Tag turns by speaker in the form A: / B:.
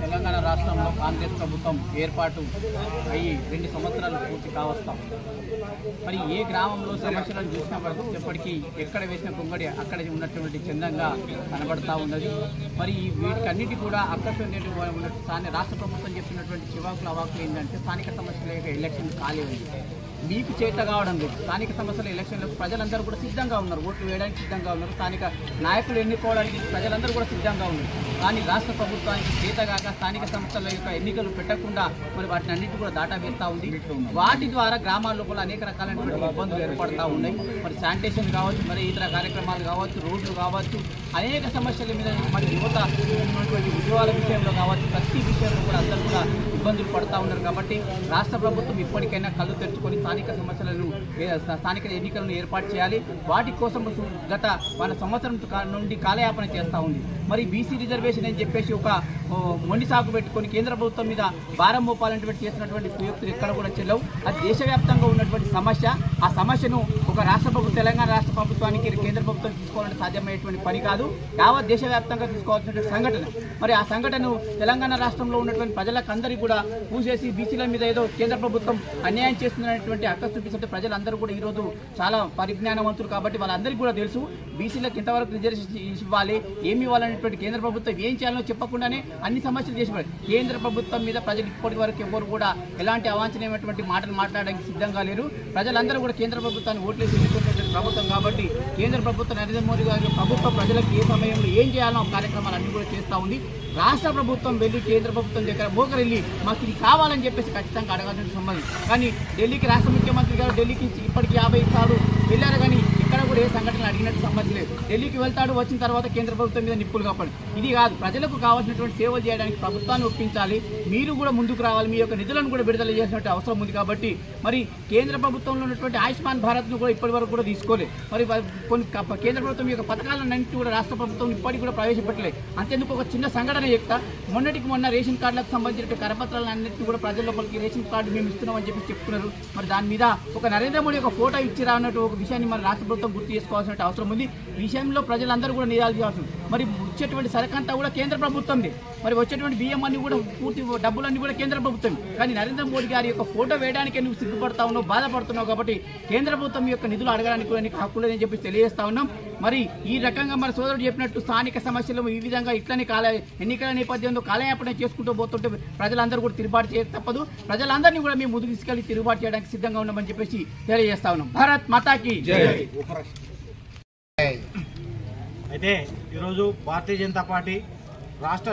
A: తెలంగాణ రాష్ట్రంలో కాంగ్రెస్ ప్రభుత్వం ఏర్పాటు అయ్యి 2 సంవత్సరాలు పూర్తి కావస్తాం. మరి ఏ గ్రామంలో సమస్యలను చూసినప్పటికీ ఎక్కడ వేసిన కొంగడి అక్కడ ఉన్నటువంటి చందంగా కనబడతా ఉన్నది. మరి వీటికన్నిటి కూడా అక్కడటువంటి రాష్ట్ర ప్రభుత్వం చెప్పినటువంటి చివాకులు అవాకులు ఏంటంటే స్థానిక సమస్యల ఎలక్షన్ కాలేదు, మీకు చేత కావడం లేదు. స్థానిక సమస్యల ఎలక్షన్లకు ప్రజలందరూ కూడా సిద్ధంగా ఉన్నారు, ఓట్లు వేయడానికి సిద్ధంగా ఉన్నారు, స్థానిక నాయకులు ఎన్నుకోవడానికి ప్రజలందరూ కూడా సిద్ధంగా ఉన్నారు. కానీ రాష్ట్ర ప్రభుత్వానికి చేతగాక స్థానిక సంస్థల యొక్క ఎన్నికలు పెట్టకుండా మరి వాటిని అన్నింటి కూడా దాటా వేస్తూ ఉంది. వాటి ద్వారా గ్రామాల్లో కూడా అనేక రకాలైనటువంటి ఇబ్బందులు ఏర్పడతా ఉన్నాయి. మరి శానిటేషన్ కావచ్చు, మరి ఇతర కార్యక్రమాలు కావచ్చు, రోడ్లు కావచ్చు, అనేక సమస్యల మీద మరి యువత ఉన్నటువంటి ఉద్యోగాల విషయంలో కావచ్చు, ప్రతి విషయంలో కూడా అందరూ కూడా ఇబ్బందులు పడుతూ ఉన్నారు. కాబట్టి రాష్ట్ర ప్రభుత్వం ఇప్పటికైనా కళ్ళు తెరుచుకొని స్థానిక సమస్యలను స్థానిక ఎన్నికలను ఏర్పాటు చేయాలి. వాటి కోసం గత 1 సంవత్సరం నుండి కాలయాపన చేస్తూ ఉంది. మరి బీసీ రిజర్వేషన్ అని చెప్పేసి ఒక మొండి సాగు పెట్టుకొని కేంద్ర ప్రభుత్వం మీద భారం మోపాలనేటువంటి చేసినటువంటి ప్రయుక్తులు ఎక్కడ కూడా చెల్లవు. అది దేశవ్యాప్తంగా ఉన్నటువంటి సమస్య. ఆ సమస్యను ఒక రాష్ట్ర ప్రభుత్వం తెలంగాణ రాష్ట్ర ప్రభుత్వానికి కేంద్ర ప్రభుత్వం తీసుకోవాలంటే సాధ్యమయ్యేటువంటి పని కాదు. యావత్ దేశవ్యాప్తంగా తీసుకోవాల్సినటువంటి సంఘటన. మరి ఆ సంఘటనను తెలంగాణ రాష్ట్రంలో ఉన్నటువంటి ప్రజలకు అందరికీ కూడా పూసేసి బీసీల మీద ఏదో కేంద్ర ప్రభుత్వం అన్యాయం చేస్తున్నటువంటి అక్కసు చూపిస్తుంటే ప్రజలందరూ కూడా ఈరోజు చాలా పరిజ్ఞానవంతులు కాబట్టి వాళ్ళందరికీ కూడా తెలుసు బీసీలకు ఇంతవరకు రిజర్వేషన్ ఇవ్వాలి, ఏమి ఇవ్వాలనేటువంటి కేంద్ర ప్రభుత్వం ఏం చేయాలో చెప్పకుండానే అన్ని సమస్యలు చేసి కేంద్ర ప్రభుత్వం మీద ప్రజలు ఇప్పటి వరకు ఎవరు కూడా ఎలాంటి అవాంఛనీయమైనటువంటి మాటలు మాట్లాడడానికి సిద్ధంగా లేరు. ప్రజలందరూ కూడా కేంద్ర ప్రభుత్వాన్ని ఓట్లేసి ఎన్నుకున్నటువంటి ప్రభుత్వం కాబట్టి కేంద్ర ప్రభుత్వం నరేంద్ర మోడీ గారి ప్రభుత్వం ప్రజలకు ఏ సమయంలో ఏం చేయాలో కార్యక్రమాలు అన్ని కూడా చేస్తూ ఉంది. రాష్ట్ర ప్రభుత్వం వెళ్ళి కేంద్ర ప్రభుత్వం దగ్గర మోకరెళ్ళి మాకు ఇది కావాలని చెప్పేసి ఖచ్చితంగా అడగాల్సిన సంబంధం. కానీ ఢిల్లీకి రాష్ట్ర ముఖ్యమంత్రి గారు ఢిల్లీకి ఇప్పటికి 50 సార్లు వెళ్ళారు, కానీ ఇక్కడ కూడా ఏ సంఘటనలు అడిగినట్టు సంబంధం లేదు. ఢిల్లీకి వెళ్తాడు, వచ్చిన తర్వాత కేంద్ర ప్రభుత్వం మీద నిప్పులు కాపాడు. ఇది కాదు, ప్రజలకు కావాల్సినటువంటి సేవలు చేయడానికి ప్రభుత్వాన్ని ఒప్పించాలి. మీరు కూడా ముందుకు రావాలి, మీ యొక్క నిధులను కూడా విడుదల చేసినట్టు అవసరం ఉంది. కాబట్టి మరి కేంద్ర ప్రభుత్వంలో ఉన్నటువంటి ఆయుష్మాన్ భారత్ను కూడా ఇప్పటి వరకు కూడా తీసుకోలేదు. మరి కొన్ని కేంద్ర ప్రభుత్వం యొక్క పథకాలన్నింటినీ కూడా రాష్ట్ర ప్రభుత్వం ఇప్పటికి కూడా ప్రవేశపెట్టలేదు. అంతేందుకు ఒక చిన్న సంఘటన చెప్తా. మొన్నటికి మొన్న రేషన్ కార్డులకు సంబంధించిన కరపత్రాలన్నింటినీ కూడా ప్రజల లోపలికి రేషన్ కార్డు మేము ఇస్తున్నామని చెప్పి చెప్తున్నారు. మరి దాని మీద ఒక నరేంద్ర మోడీ ఒక ఫోటో ఇచ్చిరా అన్నట్టు ఒక విషయాన్ని మన రాష్ట్ర ప్రభుత్వం గుర్తు చేసుకోవాల్సిన అవసరం ఉంది. ఈ విషయంలో ప్రజలందరూ కూడా నిరాల్సిన మరి వచ్చేటువంటి సరకంతా కూడా కేంద్ర ప్రభుత్వంది. మరి వచ్చేటువంటి బియ్యం అన్ని కూడా పూర్తి డబ్బులన్నీ కూడా కేంద్ర ప్రభుత్వం. కానీ నరేంద్ర మోడీ గారి యొక్క ఫోటో వేయడానికి నువ్వు సిగ్గుపడతా ఉన్నావు, బాధపడుతున్నావు. కాబట్టి కేంద్ర ప్రభుత్వం యొక్క నిధులు అడగడానికి కూడా నీకు హక్కు లేదని చెప్పి తెలియజేస్తా ఉన్నాం. మరి ఈ రకంగా మన సోదరుడు చెప్పినట్టు స్థానిక సమస్యలు ఈ విధంగా ఇట్లని ఎన్నికల నేపథ్యంలో కాలయాపన చేసుకుంటూ పోతుంటే ప్రజలందరూ కూడా తిరుగుబాటు చేయక తప్పదు. ప్రజలందరినీ కూడా మేము ముందుకు తీసుకెళ్లి తిరుగుబాటు చేయడానికి సిద్ధంగా ఉన్నామని చెప్పేసి తెలియజేస్తా ఉన్నాం. భారత్ మాతాకి జై.
B: అయితే ఈరోజు భారతీయ జనతా పార్టీ రాష్ట్ర